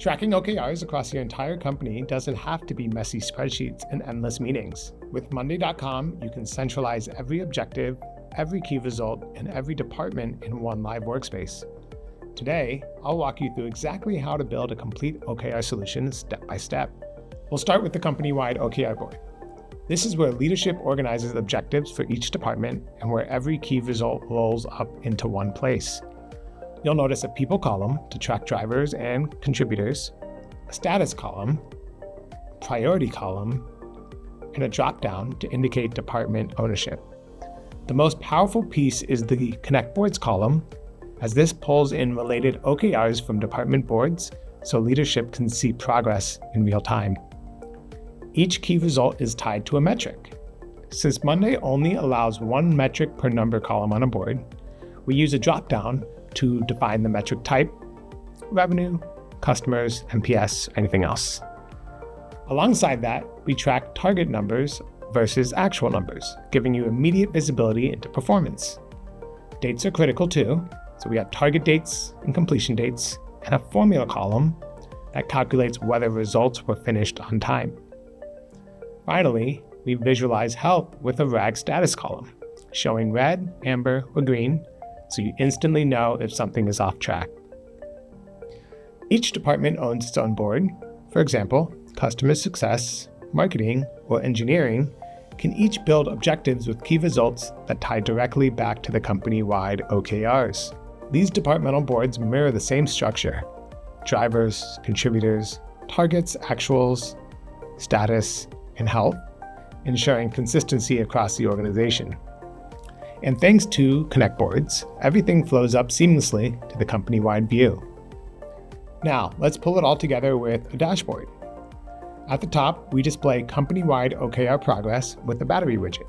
Tracking OKRs across your entire company doesn't have to be messy spreadsheets and endless meetings. With Monday.com, you can centralize every objective, every key result, and every department in one live workspace. Today, I'll walk you through exactly how to build a complete OKR solution step by step. We'll start with the company-wide OKR board. This is where leadership organizes objectives for each department and where every key result rolls up into one place. You'll notice a people column to track drivers and contributors, a status column, priority column, and a drop-down to indicate department ownership. The most powerful piece is the Connect Boards column, as this pulls in related OKRs from department boards so leadership can see progress in real time. Each key result is tied to a metric. Since Monday only allows one metric per number column on a board, we use a drop-down to define the metric type, revenue, customers, NPS, anything else. Alongside that, we track target numbers versus actual numbers, giving you immediate visibility into performance. Dates are critical too, so we have target dates and completion dates, and a formula column that calculates whether results were finished on time. Finally, we visualize health with a RAG status column, showing red, amber, or green, so you instantly know if something is off track. Each department owns its own board. For example, customer success, marketing, or engineering can each build objectives with key results that tie directly back to the company-wide OKRs. These departmental boards mirror the same structure: drivers, contributors, targets, actuals, status, and health, ensuring consistency across the organization. And thanks to Connect Boards, everything flows up seamlessly to the company-wide view. Now, let's pull it all together with a dashboard. At the top, we display company-wide OKR progress with the battery widget.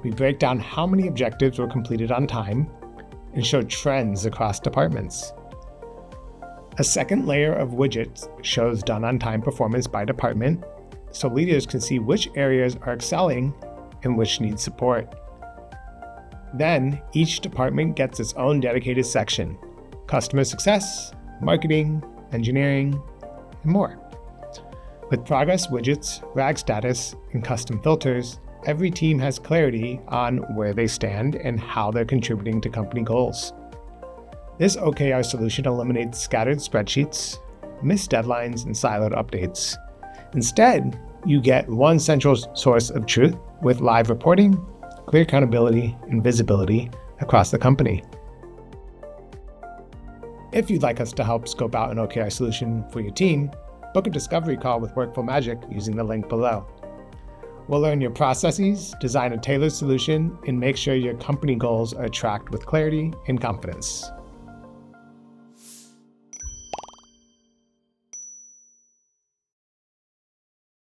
We break down how many objectives were completed on time and show trends across departments. A second layer of widgets shows done on time performance by department, so leaders can see which areas are excelling and which need support. Then, each department gets its own dedicated section: customer success, marketing, engineering, and more. With progress widgets, RAG status, and custom filters, every team has clarity on where they stand and how they're contributing to company goals. This OKR solution eliminates scattered spreadsheets, missed deadlines, and siloed updates. Instead, you get one central source of truth with live reporting, clear accountability, and visibility across the company. If you'd like us to help scope out an OKR solution for your team, book a discovery call with Workflow Magic using the link below. We'll learn your processes, design a tailored solution, and make sure your company goals are tracked with clarity and confidence.